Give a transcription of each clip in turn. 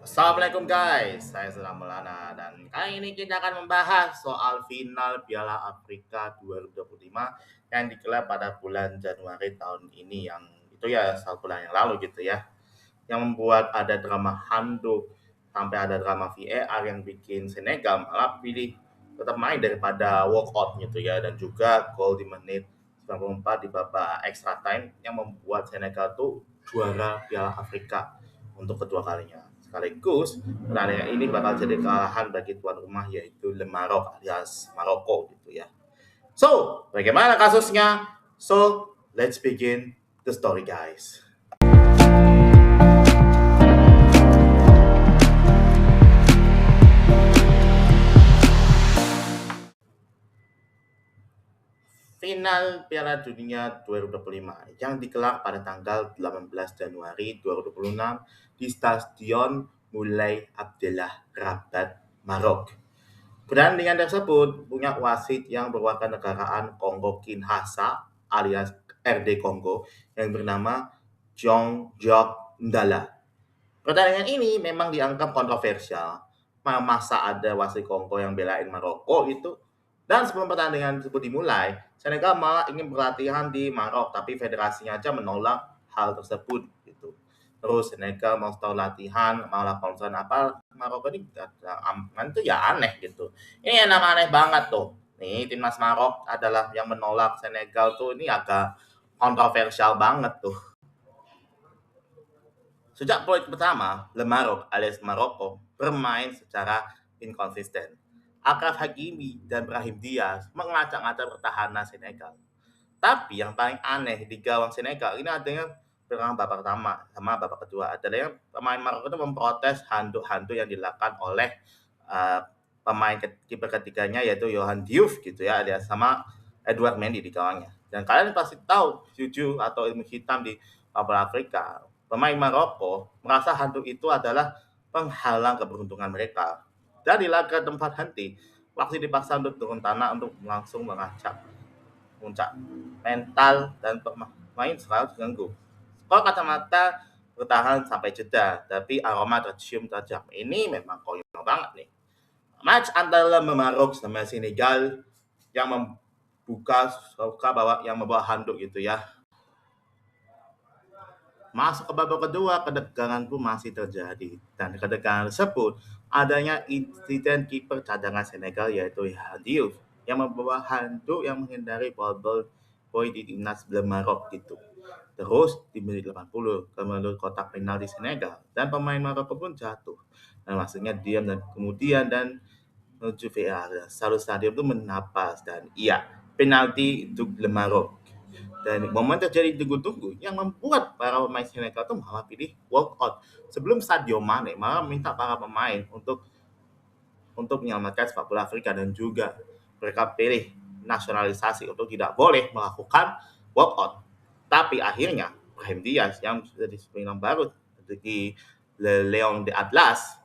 Assalamualaikum guys, saya sedang Melana dan kali ini kita akan membahas soal final Piala Afrika 2025 yang digelar pada bulan Januari tahun ini yang itu ya 1 bulan yang lalu gitu ya. Yang membuat ada drama handuk sampai ada drama VAR yang bikin Senegal malah pilih tetap main daripada walk out gitu ya dan juga gol di menit 94 di babak extra time yang membuat Senegal tuh juara Piala Afrika untuk kedua kalinya. Sekaligus pertandingan ini bakal jadi kekalahan bagi tuan rumah yaitu Le Maroc alias Maroko gitu ya. So, bagaimana kasusnya? So, let's begin the story guys. Final Piala Dunia 2025 yang digelar pada tanggal 18 Januari 2026 di Stadion Moulay Abdellah Rabat, Marok. Pertandingan tersebut punya wasit yang berwarga negaraan Kongo Kinshasa alias RD Kongo yang bernama Jong Jok Ndala. Pertandingan ini memang dianggap kontroversial. Masa ada wasit Kongo yang belain Maroko itu? Dan sebelum pertandingan tersebut dimulai, Senegal malah ingin berlatihan di Marok, tapi federasinya aja menolak hal tersebut gitu. Terus Senegal mau start latihan, malah konsen apa Maroko ini aman tuh ya aneh gitu. Ini yang aneh banget tuh. Nih timnas Marok adalah yang menolak Senegal tuh ini agak kontroversial banget tuh. Sejak poin pertama, Le Maroc alias Maroko bermain secara inkonsisten. Akraf Hakimi dan Brahim Diaz mengacak-acak pertahanan Senegal. Tapi yang paling aneh di gawang Senegal ini adanya perang babak pertama sama babak kedua adalah yang pemain Maroko itu memprotes handuk-handuk yang dilakukan oleh uh, pemain kiper ketiganya yaitu Johan Diouf gitu ya alias sama Edouard Mendy di gawangnya. Dan kalian pasti tahu juju atau ilmu hitam di bola Afrika. Pemain Maroko merasa handuk itu adalah penghalang keberuntungan mereka. Dari laga tempat henti, wasit dipaksa untuk turun tanah untuk langsung mengacak puncak mental dan pemain selalu terganggu. Skor kacamata bertahan sampai jeda, tapi aroma tercium tajam. Ini memang konyol banget nih. Match antara Marok sama Senegal yang membuka suka bawa yang membawa handuk gitu ya. Masuk ke babak kedua, ketegangan pun masih terjadi. Dan ketegangan tersebut adanya insiden kiper cadangan Senegal yaitu Yahan Diouf yang membawa handuk yang menghindari ball poin di timnas Marok gitu. Terus di menit 80 melalui kotak penalti Senegal dan pemain Maroko pun jatuh. Dan maksudnya diam dan kemudian dan menuju VAR. Selalu stadion itu menapas dan iya penalti untuk Marok. Dan momen terjadi tunggu-tunggu yang membuat para pemain Senegal itu malah pilih walk out. Sebelum Sadio Mane malah minta para pemain untuk menyelamatkan sepak bola Afrika dan juga mereka pilih nasionalisasi untuk tidak boleh melakukan walk out. Tapi akhirnya Brahim Diaz yang sudah disebut baru di Leon de Atlas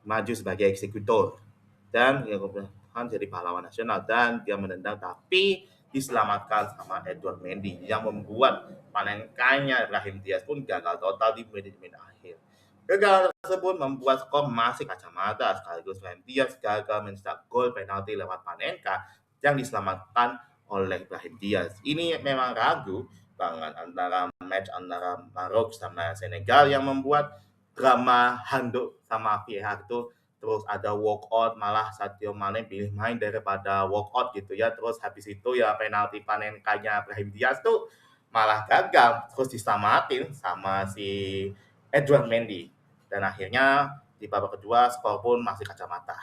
maju sebagai eksekutor dan ya kemudian jadi pahlawan nasional dan dia menendang tapi diselamatkan sama Edward Mendy yang membuat panenkanya Brahim Diaz pun gagal total di menit-menit akhir. Gagal tersebut membuat skor masih kacamata sekaligus Brahim Diaz gagal mencetak gol penalti lewat Panenka yang diselamatkan oleh Brahim Diaz. Ini memang ragu banget antara match antara Marok sama Senegal yang membuat drama handuk sama VAR itu terus ada walk out malah Sadio Mane pilih main daripada walk out gitu ya terus habis itu ya penalti panenkanya Brahim Diaz tuh malah gagal terus disamatin sama si Edouard Mendy dan akhirnya di babak kedua skor pun masih kacamata.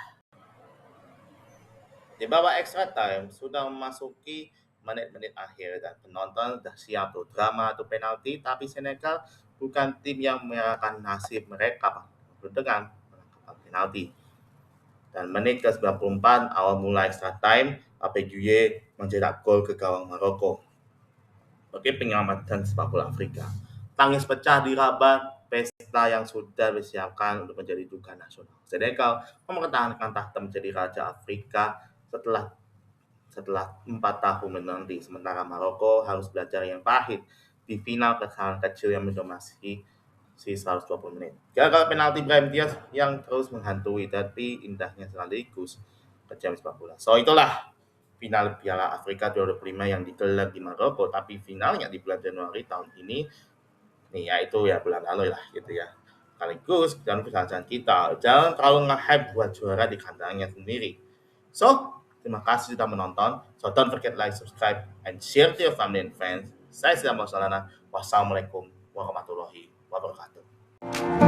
Di babak extra time sudah memasuki menit-menit akhir dan penonton sudah siap tuh drama atau penalti tapi Senegal bukan tim yang menyerahkan nasib mereka dengan menangkap penalti. Dan menit ke-94 awal mulai extra time, Pape Gueye mencetak gol ke gawang Maroko sebagai penyelamatan sepak bola Afrika. Tangis pecah di Rabat, pesta yang sudah disiapkan untuk menjadi duka nasional. Senegal mempertahankan tahta menjadi raja Afrika setelah setelah 4 tahun menanti, sementara Maroko harus belajar yang pahit di final kesalahan kecil yang mendomasi si 120 menit. Gagal penalti Brahim Diaz yang terus menghantui, tapi indahnya sekaligus kejam sepak bola. So itulah final Piala Afrika 2025 yang digelar di Maroko, tapi finalnya di bulan Januari tahun ini. Nih ya itu ya bulan lalu lah gitu ya. Sekaligus dan perjanjian kita jangan terlalu nge-hype buat juara di kandangnya sendiri. So, terima kasih sudah menonton. So don't forget like, subscribe, and share to your family and friends. Saya Sidam Maulana. Wassalamualaikum warahmatullahi wabarakatuh.